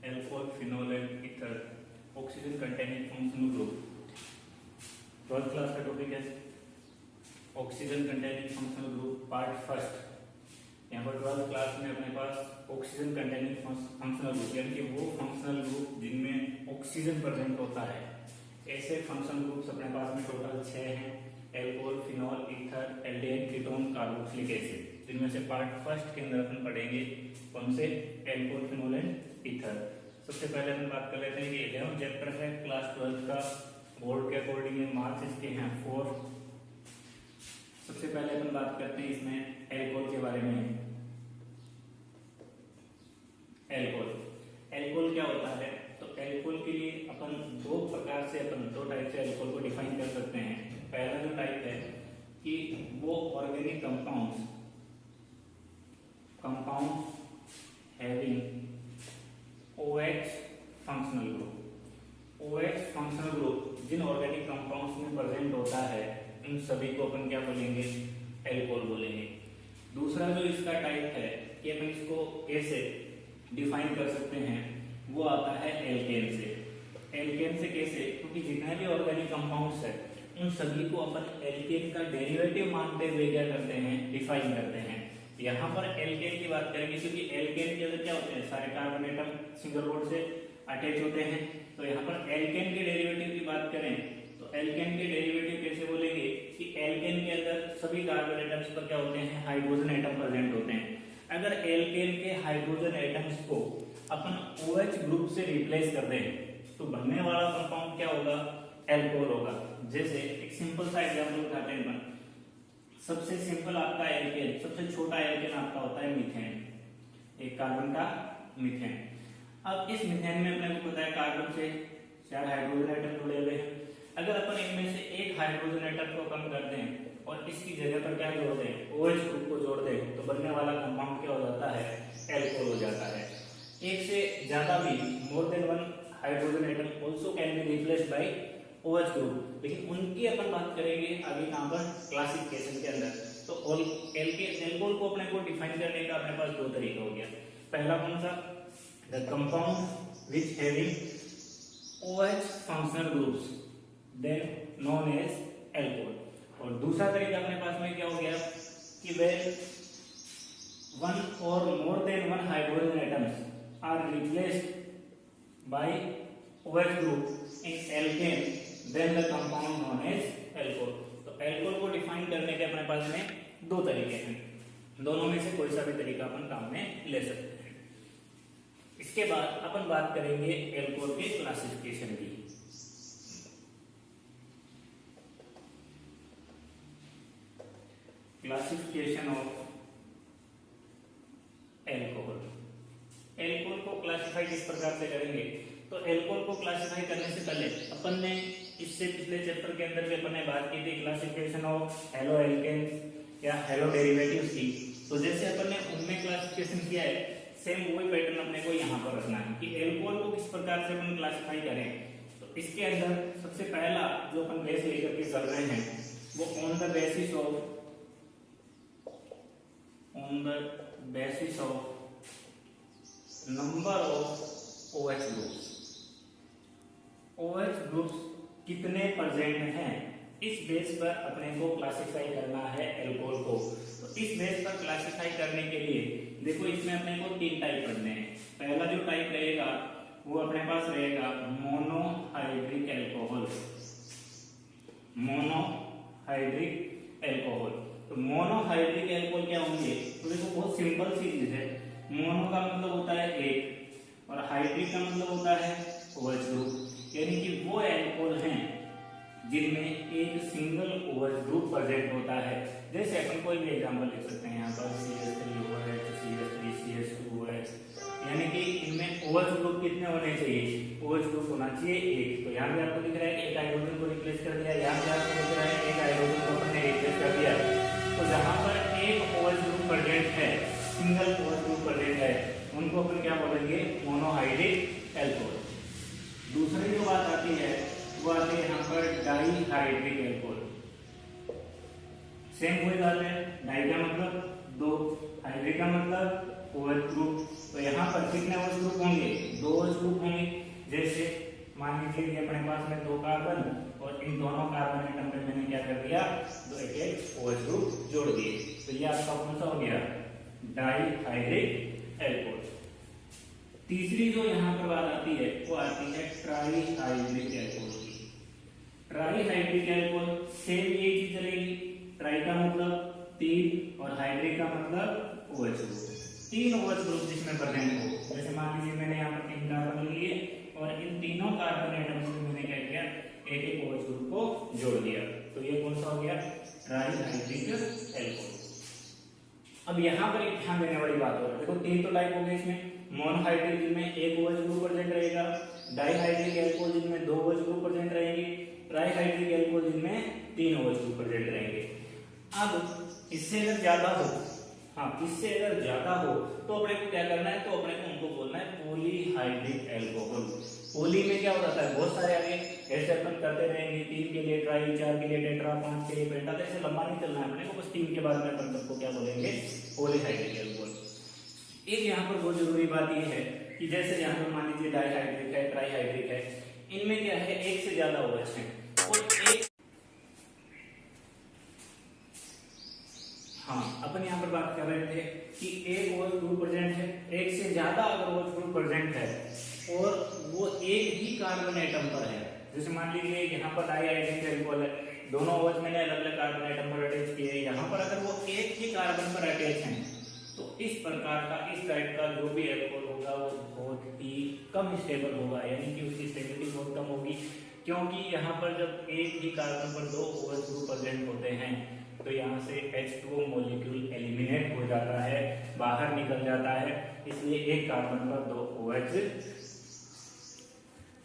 alcohol, phenol and ether oxygen containing functional group. 12th class का topic है oxygen containing functional group part first. यहाँ पर 12th class में अपने पास oxygen containing functional group यानी कि वो फंक्शनल ग्रुप जिनमें ऑक्सीजन प्रेजेंट होता है, ऐसे फंक्शनल ग्रुप्स अपने पास में टोटल 6 हैं। Alcohol, phenol, ether, aldehyde, ketone, carboxylic acid. जिनमें से पार्ट फर्स्ट के अंदर अपन पढ़ेंगे कौन से, एल्कोहल, फिनॉल एंड ईथर। सबसे पहले हम बात कर लेते हैं कि 11 चैप्टर है क्लास 12 का, बोर्ड के अकॉर्डिंग मार्क्स इसके हैं 4। सबसे पहले अपन बात करते हैं इसमें एल्कोहल के बारे में। एल्कोहल क्या होता है, तो एल्कोहल के लिए अपन दो टाइप से एल्कोहल को डिफाइन कर सकते हैं। पहला जो टाइप है कि वो organic compounds having OH functional group. OH functional group जिन ऑर्गेनिक कंपाउंड्स में प्रेजेंट होता है, इन सभी को अपन क्या बोलेंगे, एल्कोहल बोलेंगे। दूसरा जो इसका टाइप है कि अपन इसको कैसे डिफाइन कर सकते हैं, वो आता है एल्केन से। एल्केन से कैसे, क्योंकि जितने भी ऑर्गेनिक कंपाउंड्स है उन सभी को अपन एल्केन का डेरिवेटिव मानते हुए क्या करते हैं, डिफाइन करते हैं। यहाँ पर एल्केन की बात करेंगे क्योंकि एल्केन के अंदर क्या होते हैं, सारे कार्बन एटम सिंगल बॉन्ड से अटैच होते हैं। तो यहाँ पर एल्केन के डेरिवेटिव की बात करें तो एल्केन के डेरिवेटिव कैसे बोलेंगे कि एल्केन के अंदर सभी कार्बन एटम्स पर क्या होते हैं, हाइड्रोजन एटम प्रेजेंट होते हैं। अगर एल्केन के हाइड्रोजन एटम्स को अपन OH ग्रुप से रिप्लेस कर दें तो बनने वाला कंपाउंड क्या होगा, एल्कोहल होगा। जैसे एक सिंपल सा एग्जांपल उठाते हैं अपन। सबसे सिंपल आपका एल्केन, सबसे छोटा एल्केन आपका होता है मीथेन, एक कार्बन का मीथेन। अब इस मीथेन में अपने को पता है कार्बन से 4 हाइड्रोजन एटम जुड़े हुए हैं। अगर अपन इनमें से एक हाइड्रोजन एटम को कम कर दें और इसकी जगह पर क्या जोड़ दें, OH ग्रुप को जोड़ दें, तो बनने वाला कंपाउंड क्या हो जाता है, एल्कोहल हो जाता है। एक से ज्यादा भी, more than 1 hydrogen atom also can be replaced by OH group, लेकिन उनकी अपन बात करेंगे आगे कहां पर, क्लासिफिकेशन के अंदर। तो एल्कोहल को अपने को डिफाइन करने का अपने पास दो तरीका हो गया। पहला कौन सा, the compound which having OH functional groups then known as alcohol. और दूसरा तरीका अपने पास में क्या हो गया कि when 1 or more than 1 hydrogen atoms are replaced by OH group in alkane, then the compound known as alcohol। तो एल्कोहल को डिफाइन करने के अपने पास में दो तरीके हैं, दोनों में से कोई सा भी तरीका अपन काम में ले सकते हैं। इसके बाद अपन बात करेंगे एल्कोहल के क्लासिफिकेशन की। Classification of alcohol. एल्कोहल को क्लासिफाई किस प्रकार से करेंगे, तो एल्कोहल को क्लासिफाई करने से पहले अपन ने इससे पिछले चैप्टर के अंदर भी अपन ने बात की थी क्लासिफिकेशन ऑफ हेलो एल्केन्स या हेलो डेरिवेटिव्स की। तो जैसे अपन ने उनमें क्लासिफिकेशन किया है, सेम वही पैटर्न अपने को यहाँ पर रखना है कि एल्कोहल को किस प्रकार से अपन क्लासिफाई करें। तो इसके अंदर सबसे पहला जो अपन बेस लेकर के चल रहे हैं वो on the basis of number of OH groups. OH groups कितने प्रेजेंट हैं, इस बेस पर अपने को क्लासिफाई करना है एल्कोहल को। तो इस बेस पर क्लासिफाई करने के लिए देखो इसमें अपने को 3 टाइप पढ़ने हैं। पहला जो टाइप रहेगा वो अपने पास रहेगा मोनोहाइड्रिक एल्कोहल। मोनोहाइड्रिक एल्कोहल, तो मोनोहाइड्रिक एल्कोहल क्या होंगे, तो देखो बहुत सिंपल सी चीज है। मोनो का मतलब होता है एक और हाइड्रिक का मतलब होता है OH ग्रुप, यानी कि वो एल्कोहल हैं जिनमें एक सिंगल OH ग्रुप प्रेजेंट होता है। जैसे अपन कोई भी एग्जांपल लिख सकते हैं यहाँ पर CH3OH, CH3CH2OH, यानी कि इनमें OH ग्रुप कितने होने चाहिए, OH ग्रुप होना चाहिए एक। तो यहाँ पे आपको दिख रहा है कि एक हाइड्रोजन को रिप्लेस कर दिया, यहाँ पे आपको दिख रहा है एक हाइड्रोजन को अपने रिप्लेस कर दिया। तो जहाँ पर एक OH ग्रुप प्रेजेंट है, सिंगल OH ग्रुप प्रेजेंट है, उनको अपन क्या बोलेंगे, मोनोहाइड्रिक एल्कोहल। दूसरी जो बात आती है वो आती है यहाँ पर डाईहाइड्रिक एल्कोहल। सेम वही बात है, डाई का मतलब 2, हाइड्रिक का मतलब OH ग्रुप। तो यहाँ पर कितने OH ग्रुप होंगे, 2 OH लीजिए कि अपने पास में 2 कार्बन और इन दोनों कार्बन एटम पे मैंने क्या कर दिया, दो एक OH ग्रुप जोड़ दिए। तो ये आपका कौन सा हो गया, डाइहाइड्रिक एल्कोहल। तीसरी जो यहाँ पर बात आती है वो आती है ट्राइहाइड्रिक एल्कोहल की। ट्राइहाइड्रिक एल्कोहल सेम ये चीज चलेगी, ट्राई का मतलब 3 और हाइड्रिक का मतलब OH ग्रुप, 3 OH ग्रुप जिसमें प्रेजेंट हो। जैसे मान लीजिए मैंने यहाँ पर 3 कार्बन लिए और इन तीनों कार्बन एटम्स में मैंने क्या किया, एक OH ग्रुप को जोड़ दिया, तो ये कौन सा हो गया, ट्राइहाइड्रिक एल्कोहल। अब यहाँ पर एक ध्यान देने वाली बात हो रही है, देखो 3 तो टाइप हो गए इसमें, मोनोहाइड्रिक जिनमें एक OH ग्रुप प्रेजेंट रहेगा, डाइहाइड्रिक एल्कोहल जिनमें 2 OH ग्रुप प्रेजेंट रहेंगे, ट्राइहाइड्रिक एल्कोहल जिनमें 3 OH ग्रुप प्रेजेंट रहेंगे। अब इससे अगर ज्यादा हो, हाँ इससे अगर ज्यादा हो तो अपने को क्या करना है, तो अपने को उनको बोलना है पॉलीहाइड्रिक एल्कोहल। पोली में क्या हो जाता है, बहुत सारे आगे ऐसे अपन करते रहेंगे, 3 के लिए ट्राई, 4 के लिए टेट्रा, 5 के लिए पेंटा, तो ऐसे लंबा नहीं चलना है अपने को, बस 3 के बाद में अपन सबको क्या बोलेंगे, पॉलीहाइड्रिक एल्कोहल। एक यहाँ पर बहुत जरूरी बात यह है कि जैसे यहाँ पर मान लीजिए डाइहाइड्रिक है, ट्राइहाइड्रिक है, इनमें क्या है, एक से ज्यादा OH है और एक, हाँ अपन यहाँ पर बात कर रहे थे कि एक OH ग्रुप प्रेजेंट है, एक से ज्यादा अगर OH ग्रुप प्रेजेंट है और वो एक ही कार्बन एटम पर है, जैसे मान लीजिए यहाँ पर डाइहाइड्रिक एल्कोहल है, दोनों OH मैंने अलग अलग कार्बन एटम पर अटैच किए, यहाँ पर अगर वो एक ही कार्बन पर अटैच है तो इस प्रकार का, इस टाइप का जो भी एल्कोहल होगा वो बहुत ही कम स्टेबल होगा, यानी कि उसकी स्टेबिलिटी बहुत कम होगी, क्योंकि यहाँ पर जब एक ही कार्बन पर 2 OH ग्रुप प्रेजेंट होते हैं तो यहाँ से H2O मॉलिक्यूल एलिमिनेट हो जाता है, बाहर निकल जाता है, इसलिए एक कार्बन पर 2 OH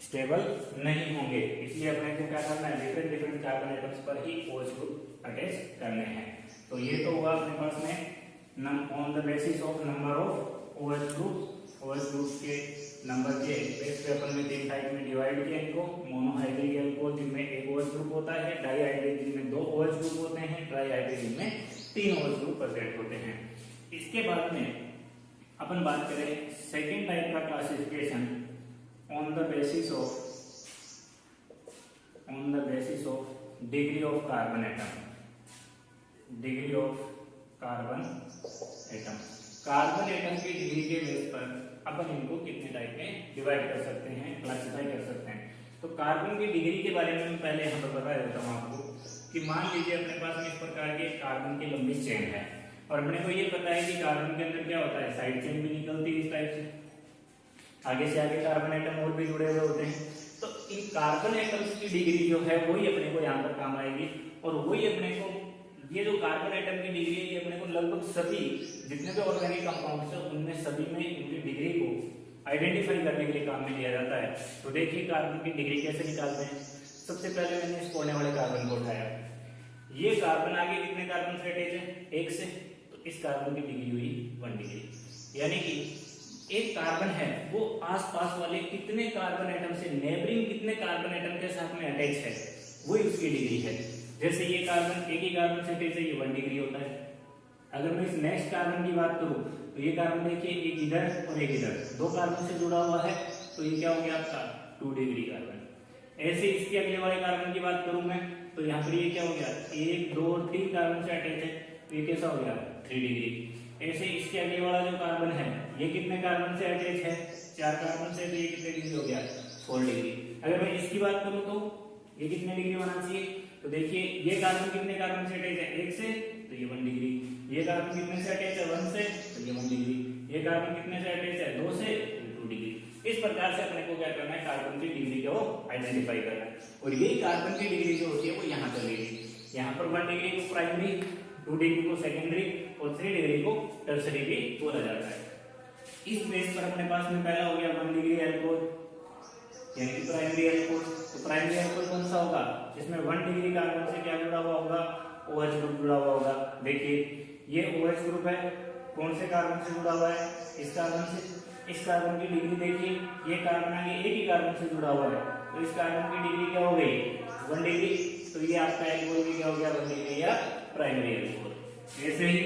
स्टेबल नहीं होंगे, इसलिए अपने को क्या करना है, डिफरेंट कार्बन एटम्स पर ही OH ग्रुप अटैच करने हैं। तो ये तो हुआ अपने पास में on the basis of number of OH group के नंबर के बेस पे अपन ने 3 टाइप में डिवाइड किया इनको, मोनोहाइड्रिक एल्कोहल जिनमें एक OH ग्रुप होता है, डाइहाइड्रिक जिनमें 2 OH ग्रुप होते हैं, ट्राइहाइड्रिक जिनमें 3 OH ग्रुप प्रेजेंट होते हैं। इसके बाद में अपन बात करें सेकेंड टाइप का classification on the basis of degree of carbon atom, degree of carbon atom. Carbon atom की डिग्री के बेस पर अपन इनको कितने टाइप में डिवाइड कर सकते हैं, क्लासिफाई कर सकते हैं। तो कार्बन की डिग्री के बारे में मैं पहले यहाँ पर बता देता हूँ आपको कि मान लीजिए अपने पास में इस प्रकार के कार्बन की लंबी चेन है और अपने को ये पता है कि कार्बन के अंदर क्या होता है, साइड चेन भी निकलती है इस टाइप से, आगे से आगे कार्बन एटम और भी जुड़े हुए होते हैं। तो इन कार्बन एटम्स की डिग्री जो है वही अपने को यहाँ पर काम आएगी और वही अपने को, ये जो कार्बन एटम की डिग्री है ये अपने को लगभग सभी जितने भी ऑर्गेनिक कंपाउंड्स है उनमें सभी में इनकी डिग्री को आइडेंटिफाई करने के लिए काम में लिया जाता है। तो देखिए कार्बन की डिग्री कैसे निकालते हैं। सबसे पहले मैंने इस कोने वाले कार्बन को उठाया, ये कार्बन आगे कितने कार्बन से अटैच है, 1 से, तो इस कार्बन की डिग्री हुई 1 डिग्री, यानी कि एक कार्बन है वो आसपास वाले कितने कार्बन एटम से, नेबरिंग कितने कार्बन एटम के साथ में अटैच है, वही उसकी डिग्री है। जैसे ये कार्बन एक ही कार्बन से अटैच है, ये 1 डिग्री होता है। अगर मैं इस नेक्स्ट कार्बन की बात करूं तो ये कार्बन देखिए एक इधर और एक इधर, 2 कार्बन से जुड़ा हुआ है, तो ये क्या हो गया आपका 2 डिग्री कार्बन। ऐसे इसके अगले वाले कार्बन की बात करूं मैं तो यहाँ पर ये क्या हो गया, 1 2 और 3 कार्बन से अटैच है, तो ये कैसा हो गया 3 डिग्री। ऐसे इसके अगले वाला जो कार्बन है ये कितने कार्बन से अटैच है, 4 कार्बन से, तो ये कितने डिग्री हो गया 4 डिग्री। अगर मैं इसकी बात करूं तो ये कितने डिग्री होना चाहिए, तो देखिए ये कार्बन कितने कार्बन से अटैच है, 1 से, तो ये 1 डिग्री। ये कार्बन कितने से अटैच है, 1 से, तो ये 1 डिग्री। ये कार्बन कितने से अटैच है, 2 से, तो 2 डिग्री। इस प्रकार से अपने को क्या करना है, कार्बन की डिग्री को आइडेंटिफाई करना है। और यही कार्बन की डिग्री जो होती है वो यहाँ चलेगी, यहाँ पर 1 डिग्री को प्राइमरी, 2 डिग्री को सेकेंडरी और 3 डिग्री को टर्सरी भी बोला जाता है। इस बेस पर अपने पास में पहला हो गया 1 डिग्री एल्कोहल यानी कि प्राइमरी एल्कोहल। तो प्राइमरी एल्कोहल कौन सा होगा, जिसमें 1 डिग्री कार्बन से क्या जुड़ा हुआ होगा, OH ग्रुप जुड़ा हुआ होगा। देखिए ये OH ग्रुप है, कौन से कार्बन से जुड़ा हुआ है, इस कार्बन से। इस कार्बन की डिग्री देखिए, ये कार्बन आगे एक ही कार्बन से जुड़ा हुआ है, तो इस कार्बन की डिग्री क्या हो गई 1 डिग्री। तो ये आपका एल्कोहल भी क्या हो गया 1 डिग्री या प्राइमरी एल्कोहल। ऐसे ही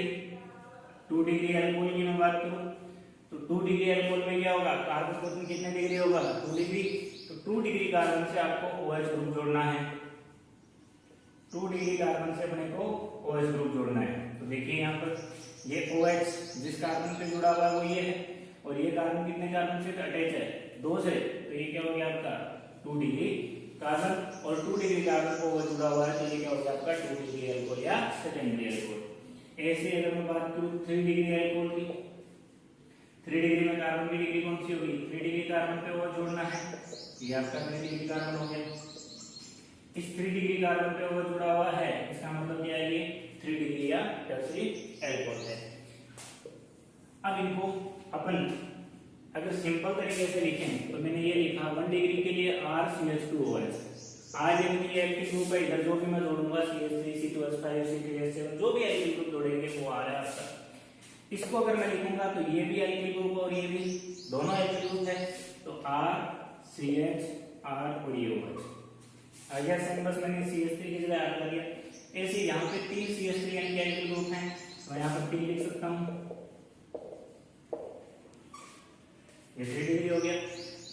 2 डिग्री एल्कोहल की मैं बात करूं तो 2 डिग्री अल्कोहल में क्या होगा, कार्बन प्रोटॉन कितने डिग्री होगा, 2 डिग्री। तो 2 डिग्री कार्बन से आपको OH ग्रुप जोड़ना है, 2 डिग्री कार्बन से अपने को OH ग्रुप जोड़ना है। तो देखिए यहाँ पर ये OH जिस कार्बन पे जुड़ा हुआ है वो ये है, और ये कार्बन कितने कार्बन से अटैच है, 2 से। तो ये क्या हो गया आपका 2 डिग्री कार्बन, और 2 डिग्री कार्बन को OH जुड़ा हुआ है तो ये क्या हो गया आपका 2 डिग्री अल्कोहल या सेकेंडरी अल्कोहल। ऐसे अगर मैं बात करूं 3 डिग्री अल्कोहल की, 3 डिग्री में कार्बन की डिग्री कौन सी होगी, 3 डिग्री कार्बन पे OH जोड़ना है, ये आपका 3 डिग्री कार्बन हो गया। इस 3 डिग्री कार्बन पे OH जुड़ा हुआ है, इसका मतलब क्या है, ये 3 डिग्री या टर्शियरी अल्कोहल है। अब इनको अपन अगर सिंपल तरीके से लिखें तो मैंने ये लिखा 1 डिग्री के लिए RCH2OH, आज ये एल्किल ग्रुप है, इधर जो भी मैं जोड़ूंगा CH3 C2H5 C3H7 जो भी एल्किल ग्रुप जोड़ेंगे वो आ रहा है आपका। इसको अगर मैं लिखूंगा तो ये भी एल्किल ग्रुप और ये भी दोनों एल्किल ग्रुप है, तो RCH R और ये OH आ गया सेम, बस मैंने CH3 की जगह R कर दिया। ऐसे यहाँ पे 3 CH3 यानी एल्किल ग्रुप हैं, मैं यहाँ पर 3 लिख सकता हूँ, ये 3 डिग्री हो गया।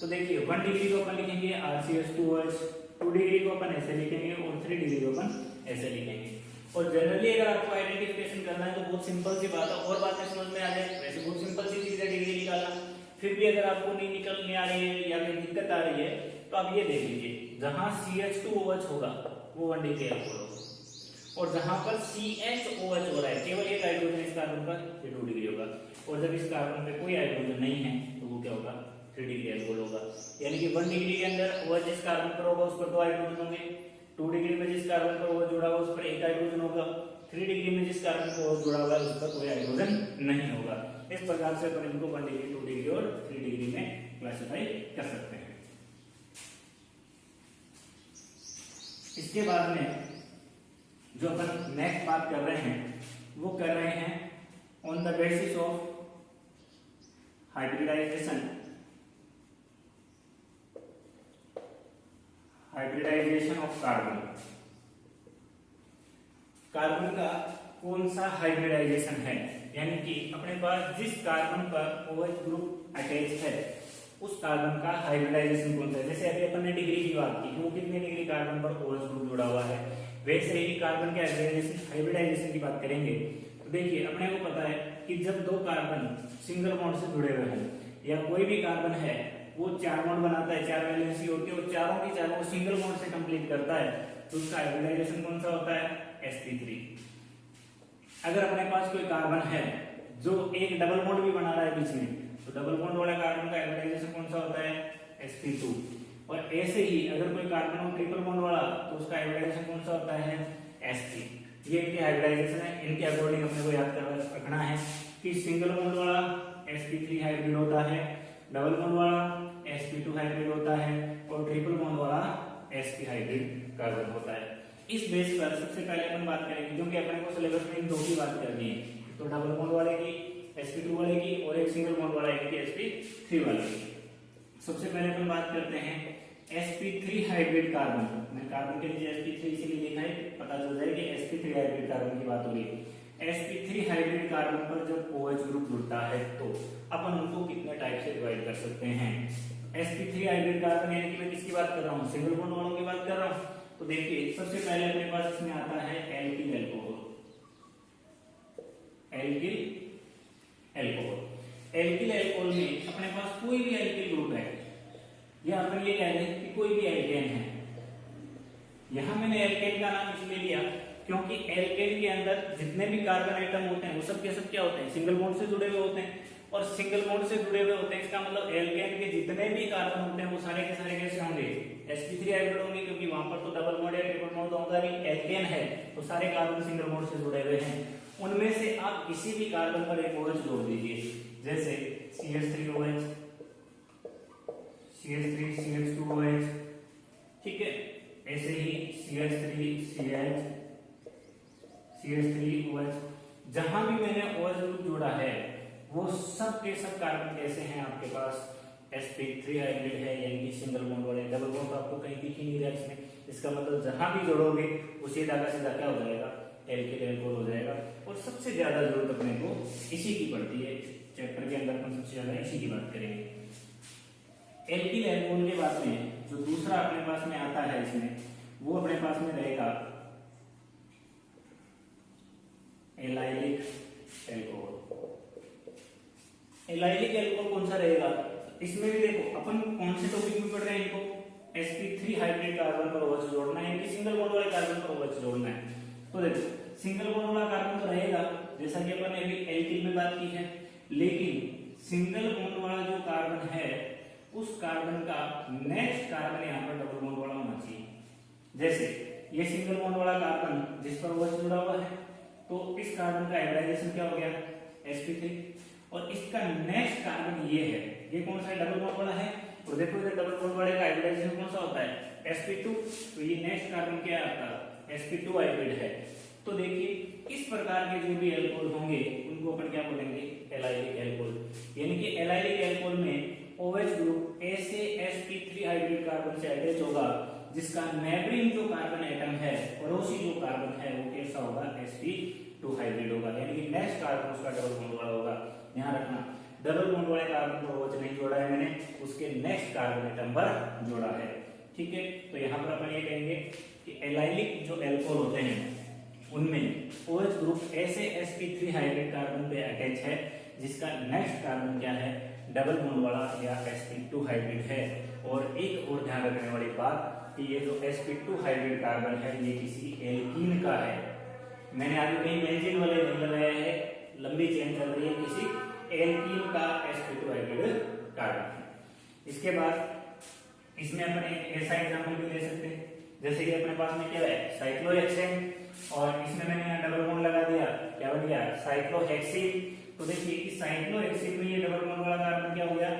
तो देखिए 1 डिग्री को अपन लिखेंगे RCH2OH, 2 डिग्री को अपन ऐसे लिखेंगे और 3 डिग्री को अपन ऐसे लिखेंगे। और जनरली अगर आपको आइडेंटिफिकेशन करना है तो बहुत सिंपल सी बात है, और बातें समझ में आ जाए, वैसे बहुत सिंपल सी चीज है डिग्री निकालना। फिर भी अगर आपको नहीं निकलने आ रही है या फिर दिक्कत आ रही है तो आप ये देख लीजिए, जहां CH2OH होगा वो 1 डिग्री अल्कोहल होगा, और जहां पर CHOH हो रहा है केवल एक हाइड्रोजन इस कार्बन का, ये 2 डिग्री होगा। और जब इस कार्बन पे कोई हाइड्रोजन नहीं है तो वो क्या होगा, 3 डिग्री अल्कोहल होगा। यानी कि 1 डिग्री के अंदर OH जिस कार्बन पर होगा उस पर 2 हाइड्रोजन होंगे, 2 डिग्री में जिस कार्बन पर OH जुड़ा हुआ उस पर 1 हाइड्रोजन होगा, 3 डिग्री में जिस कार्बन पर OH जुड़ा हुआ है उस पर कोई हाइड्रोजन नहीं होगा। इस प्रकार से अपन इनको 1 डिग्री, 2 डिग्री और 3 डिग्री में क्लासिफाई कर सकते हैं। इसके बाद में जो अपन नेक्स्ट बात कर रहे हैं वो कर रहे हैं on the basis of hybridization of carbon. Carbon का कौन सा हाइब्रिडाइजेशन है, यानी कि अपने पास जिस कार्बन पर OH ग्रुप अटैच है उस कार्बन का हाइब्रिडाइजेशन कौन सा है। जैसे अभी अपन ने डिग्री की बात की, वो कितने डिग्री कार्बन पर OH ग्रुप जुड़ा हुआ है, वैसे ही कार्बन के हाइब्रिडाइजेशन की बात करेंगे। तो देखिए अपने को पता है कि जब 2 कार्बन सिंगल बॉन्ड से जुड़े हुए हैं या कोई भी कार्बन है वो 4 बॉन्ड बनाता है, 4 वैलेंसी होती है, और चारों की चारों सिंगल बॉन्ड से कंप्लीट करता है, तो उसका हाइब्रिडाइजेशन कौन सा होता है, sp3। अगर अपने पास कोई कार्बन है जो एक डबल बॉन्ड भी बना रहा है बीच में, तो डबल बॉन्ड वाला कार्बन का हाइब्रिडाइजेशन कौन सा होता है, sp2। और ऐसे ही अगर कोई कार्बन हो ट्रिपल बॉन्ड वाला तो उसका हाइब्रिडाइजेशन कौन सा होता है, sp। ये इनके हाइब्रिडाइजेशन है, इनके अकॉर्डिंग अपने को याद कर रखना है कि सिंगल बॉन्ड वाला sp3 हाइब्रिड होता है, डबल बॉन्ड वाला sp2 हाइब्रिड होता है, और ट्रिपल बॉन्ड वाला sp हाइब्रिड कार्बन होता है। इस बेस पर सबसे पहले अपन बात करेंगे, क्योंकि अपने को सिलेबस में इन दो की बात करनी है, तो डबल बॉन्ड वाले की, sp2 वाले की, और एक सिंगल बॉन्ड वाला की sp3 वाले की। सबसे पहले अपन बात करते हैं sp3 हाइब्रिड कार्बन। मैं कार्बन के नीचे sp3 इसीलिए लिखा है, पता चल जाए कि sp3 हाइब्रिड कार्बन की बात हो रही है। sp3 हाइब्रिड कार्बन पर जब OH ग्रुप जुड़ता है तो अपन उनको कितने टाइप से डिवाइड कर सकते हैं। sp3 हाइब्रिड कार्बन यानी कि मैं किसकी बात कर रहा हूँ, सिंगल बॉन्ड वालों की बात कर रहा हूँ। तो देखिए सबसे पहले अपने पास इसमें आता है एल्किल अल्कोहल। एल्किल अल्कोहल में अपने पास कोई भी एल्किल ग्रुप है, या अपन ये कह दें कि कोई भी एल्केन है। यहां मैंने एल्केन का नाम इसलिए लिया क्योंकि एल्केन के अंदर जितने भी कार्बन एटम होते हैं वो सब के सब क्या होते हैं, सिंगल बॉन्ड से जुड़े हुए होते हैं, और सिंगल बॉन्ड से जुड़े हुए होते हैं। इसका मतलब एल्केन के जितने भी कार्बन होते हैं वो सारे के सारे कैसे होंगे, sp3 हाइब्रिड होंगे, क्योंकि वहां पर तो डबल बॉन्ड या ट्रिपल बॉन्ड होगा नहीं, एल्केन है तो सारे कार्बन सिंगल बॉन्ड से जुड़े हुए हैं। उनमें से आप किसी भी कार्बन पर एक OH जोड़ दीजिए, जैसे CH3OH, CH3 CH2OH, ठीक है, ऐसे ही CH3CH, CH3OH। जहां भी मैंने OH ग्रुप जोड़ा है वो सब के सब कार्बन कैसे हैं आपके पास, sp3 हाइब्रिड है, यानी कि सिंगल बॉन्ड वाले। डबल बॉन्ड तो आपको कहीं दिख ही नहीं रहा इसमें, इसका मतलब जहां भी जोड़ोगे उसी धागा सीधा क्या हो जाएगा, एल्किल अल्कोहल हो जाएगा। और सबसे ज्यादा जरूरत अपने को इसी की पड़ती है, चैप्टर के अंदर अपन सबसे ज्यादा इसी की बात करेंगे। एल्किल एल्कोहल के बाद में जो दूसरा अपने पास में आता है इसमें, वो अपने पास में रहेगा एलाइलिक एल्कोहल। एलाइलिक एल्कोहल कौन सा रहेगा? इसमें भी देखो अपन कौन से टॉपिक में पढ़ रहे हैं, इनको sp3 हाइब्रिड कार्बन पर OH जोड़ना है कि सिंगल बॉन्ड वाले कार्बन पर OH जोड़ना है। तो देखो सिंगल बॉन्ड वाला कार्बन तो रहेगा जैसा कि अपन ने अभी एल्किल में बात की है, लेकिन सिंगल बॉन्ड वाला जो कार्बन है उस कार्बन का नेक्स्ट कार्बन यहाँ पर डबल बॉन्ड वाला होना चाहिए। जैसे ये सिंगल बॉन्ड वाला कार्बन जिस पर OH जुड़ा हुआ है, तो इस कार्बन का हाइब्रिडाइजेशन क्या हो गया? sp3। और इसका नेक्स्ट कार्बन ये है, ये कौन सा डबल बॉन्ड वाला है? और देखो इधर डबल बॉन्ड वाले का हाइब्रिडाइजेशन कौन सा होता है? sp2। तो ये नेक्स्ट कार्बन क्या है आपका? sp2 हाइब्रिड है। तो देखिए इस प्रकार के जो भी एल्कोहल होंगे उनको अपन क्या बोलेंगे? Allylic alcohol. यानी कि एलाइलिक एल्कोहल में OH ग्रुप ऐसे sp3 हाइब्रिड कार्बन से अटैच होगा जिसका नेबरिंग जो कार्बन एटम है, पड़ोसी जो कार्बन है, वो कैसा होगा? sp2 हाइब्रिड होगा। यानी कि नेक्स्ट कार्बन उसका डबल बॉन्ड वाला होगा। ध्यान रखना, डबल बॉन्ड वाले कार्बन पर OH नहीं जोड़ा है मैंने, उसके नेक्स्ट कार्बन एटम पर जोड़ा है। ठीक है, तो यहाँ पर अपन ये कहेंगे कि एलाइलिक जो एल्कोहल होते हैं उनमें OH ग्रुप ऐसे sp3 हाइब्रिड कार्बन पे अटैच है जिसका नेक्स्ट कार्बन क्या है? डबल बॉन्ड वाला या sp2 हाइब्रिड है। और एक और ध्यान रखने वाली बात कि ये जो sp2 हाइब्रिड कार्बन है ये किसी एल्कीन का है। मैंने आगे कहीं बेंजीन वाले नहीं लगाया है, लंबी चेन चल रही है, किसी एल्कीन का sp2 हाइब्रिड कार्बन है। इसके बाद इसमें अपन एक ऐसा एग्जांपल भी ले सकते हैं, जैसे कि अपने पास में क्या है? साइक्लोहेक्सेन, और इसमें मैंने यहाँ डबल बॉन्ड लगा दिया, क्या बन गया? साइक्लोहेक्सीन। तो देखिए इस साइक्लोहेक्सीन में ये डबल बॉन्ड वाला कार्बन क्या हो गया?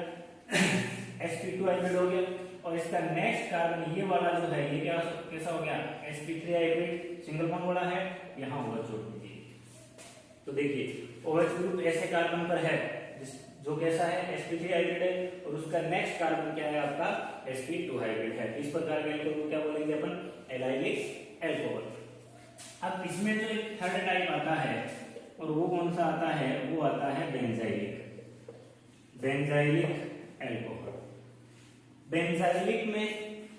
sp2 हाइब्रिड हो गया। और इसका नेक्स्ट कार्बन ये वाला जो है ये क्या कैसा हो गया? sp3 हाइब्रिड, सिंगल बॉन्ड वाला है, यहाँ OH जोड़ दीजिए। तो देखिए OH ग्रुप ऐसे कार्बन पर है जो कैसा है? sp3 हाइब्रिड है, और उसका नेक्स्ट कार्बन क्या है आपका? sp2 हाइब्रिड है। इस प्रकार के एल्कोहल को क्या बोलेंगे अपन? Allylic alcohol. अब इसमें जो एक थर्ड टाइप आता है, और वो कौन सा आता है? वो आता है बेंजाइलिक एल्कोहल। बेंजाइलिक में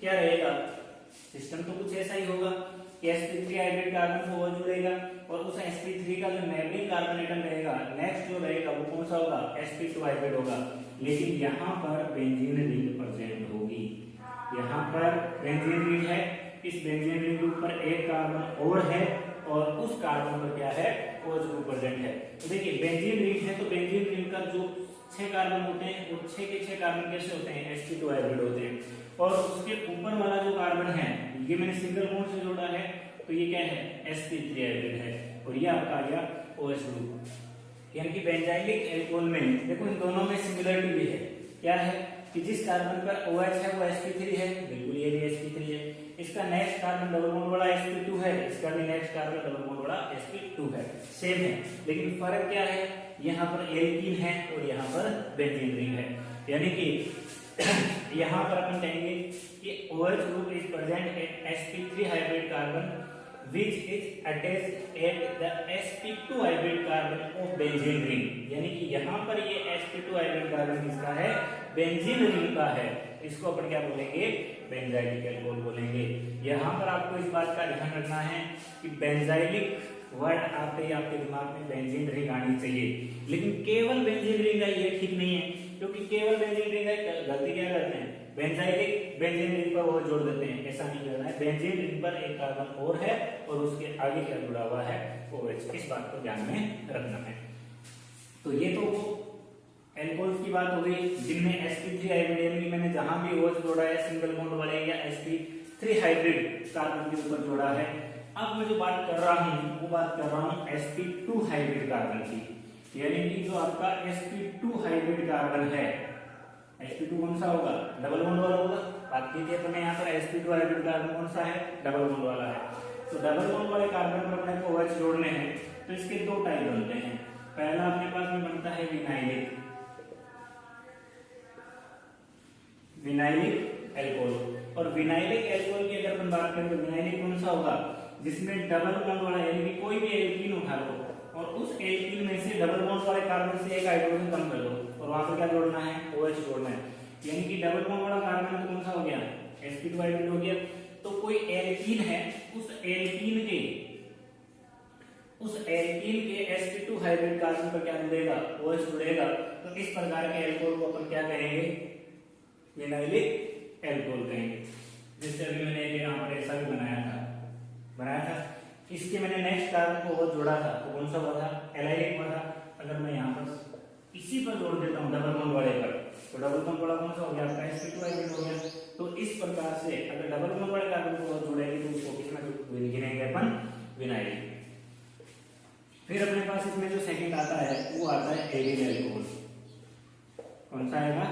क्या रहेगा? सिस्टम तो कुछ ऐसा ही होगा कि sp3 हाइब्रिड कार्बन को OH जुड़ेगा, और उस sp3 का जो नेबरिंग कार्बन एटम रहेगा, नेक्स्ट जो रहेगा वो कौन सा होगा? sp2 हाइब्रिड होगा। लेकिन यहाँ पर बेंजीन रिंग प्रेजेंट होगी। यहाँ पर बेंजीन रिंग है, इस बेंजीन रिंग के ऊपर एक कार्बन और है, और उस कार्बन पर क्या है? OH ग्रुप प्रेजेंट है। तो देखिए बेंजीन रिंग है, तो बेंजीन रिंग का जो 6 कार्बन होते हैं वो 6 के 6 कार्बन कैसे होते हैं? sp2 हाइब्रिड होते हैं। और उसके ऊपर वाला जो कार्बन है ये मैंने सिंगल बॉन्ड से जोड़ा है, तो ये क्या है? sp3 हाइब्रिड है, और ये आपका आ गया OH ग्रुप। यानी कि बेंजाइलिक एल्कोहल में देखो इन दोनों में सिमिलरिटी भी है। क्या है कि जिस कार्बन पर OH है वो sp3 है, बिल्कुल ये भी sp3 है। इसका नेक्स्ट कार्बन डबल बॉन्ड वाला sp2 है, इसका भी नेक्स्ट कार्बन डबल बॉन्ड वाला sp2 है, सेम है। लेकिन फर्क क्या है? यहाँ पर एल्कीन है और यहाँ पर बेंजीन रिंग है। यानी कि यहाँ पर अपन कहेंगे कि OH group is present at sp3 hybrid carbon which is attached at the sp2 hybrid carbon of benzene ring. यानी कि यहाँ पर ये sp2 हाइब्रिड कार्बन किसका है? बेंजीन रिंग का है। इसको अपन क्या बोलेंगे? बेंजाइलिक एल्कोहल बोलेंगे। यहाँ पर आपको इस बात का ध्यान रखना है कि बेंजाइलिक वर्ड आते ही आपके दिमाग में बेंजीन रिंग आनी चाहिए, लेकिन केवल बेंजीन रिंग है ये ठीक नहीं है, क्योंकि केवल बेंजीन रिंग है गलती क्या करते हैं? बेंजाइलिक बेंजीन रिंग पर वो जोड़ देते हैं, ऐसा नहीं करना है। बेंजीन रिंग पर एक कार्बन और है और उसके आगे क्या जुड़ा हुआ है? OH। इस बात को ध्यान में रखना है। तो ये तो वो एल्कोहल्स की बात हो गई जिनमें sp3 हाइब्रिड, यानी मैंने जहां भी OH जोड़ा है सिंगल बॉन्ड वाले या sp3 हाइब्रिड कार्बन के ऊपर जोड़ा है। अब मैं जो बात कर रहा हूं वो बात कर रहा हूं sp2 हाइब्रिड कार्बन की, यानी कि जो आपका sp2 हाइब्रिड कार्बन है, sp2 कौन सा होगा? डबल बॉन्ड वाला होगा। बात की थी अपने यहाँ पर sp2 हाइब्रिड कार्बन कौन सा है? डबल बॉन्ड वाला है। तो डबल बॉन्ड वाले कार्बन पर अपने को OH जोड़ने हैं, तो इसके दो टाइप बनते हैं। पहला अपने पास में बनता है विनाइलिक एल्कोहल। और विनाइलिक एल्कोहल की अगर अपन बात करें तो विनाइलिक कौन सा होगा? जिसमें डबल बॉन्ड वाला, यानी कि कोई भी एल्कीन उठा लो, और उस एल्कीन में से डबल बॉन्ड वाले कार्बन से एक हाइड्रोजन कम कर दो और वहां पे क्या जोड़ना है, OH जोड़ना है। यानी कि डबल बॉन्ड वाला कार्बन तो कौन सा हो गया, sp2 हाइब्रिड हो गया। तो कोई एल्कीन है, उस एल्कीन के sp2 हाइब्रिड कार्बन पर क्या जुड़ेगा, OH जुड़ेगा। तो इस प्रकार के एल्कोहल को अपन क्या कहेंगे, विनाइलिक एल्कोहल कहेंगे। जिससे अभी मैंने यहाँ पर ऐसा भी बनाया था। इसके मैंने नेक्स्ट कार्बन को OH जोड़ा था, तो कौन सा हुआ था, एलाइलिक हुआ था। अगर मैं यहाँ पर इसी पर जोड़ देता हूँ डबल बॉन्ड वाले पर, तो डबल बॉन्ड वाला कौन सा हो गया, आपका sp2 हाइब्रिड हो गया। तो इस प्रकार से अगर डबल बॉन्ड वाले कार्बन को OH जोड़ेंगे तो उसको किसमें गिनेंगे अपन, विनाइलिक। फिर अपने पास इसमें जो सेकंड आता है वो आता है एरिल एल्कोहल। कौन सा आएगा,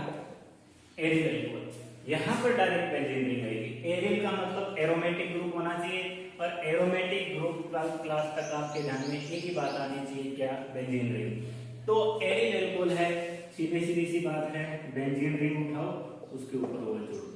एरिल एल्कोहल। यहाँ पर डायरेक्ट बेंजीन रिंग आएगी। एरिल का मतलब एरोमेटिक ग्रुप होना चाहिए, और एरोमेटिक ग्रुप क्लास तक आपके ध्यान में एक ही बात आनी चाहिए, क्या, बेंजीन रिंग। तो एरिल एल्कोहल है, सीधी सी बात है, बेंजीन रिंग उठाओ उसके ऊपर OH जोड़ दो,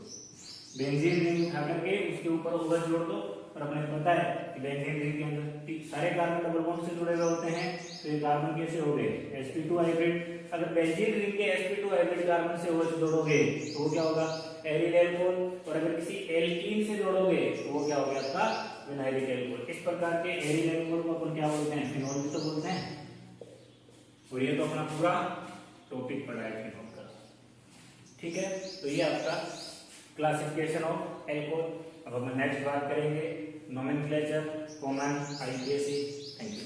बेंजीन रिंग उठा करके उसके ऊपर OH जोड़ दो। और अपने पता है कि बेंजीन रिंग के अंदर सारे कार्बन डबल बॉन्ड से जुड़े हुए होते हैं, तो ये कार्बन कैसे हो गए, sp2 हाइब्रिड। अगर बेंजीन रिंग के sp2 हाइब्रिड कार्बन से OH जोड़ोगे तो वो क्या होगा, एरिल एल्कोहल। और अगर किसी एल्कीन से जोड़ोगे तो वो क्या हो गया, आपका विनाइलिक एल्कोहल। इस प्रकार के एरिल एल्कोहल को अपन क्या बोलते हैं, फिनोल भी तो बोलते हैं। और ये तो अपना पूरा टॉपिक पढ़ा है फिनोल का, ठीक है। तो ये आपका क्लासिफिकेशन ऑफ एल्कोहल। अब हम नेक्स्ट बात करेंगे nomenclature, common, IUPAC। Thank you.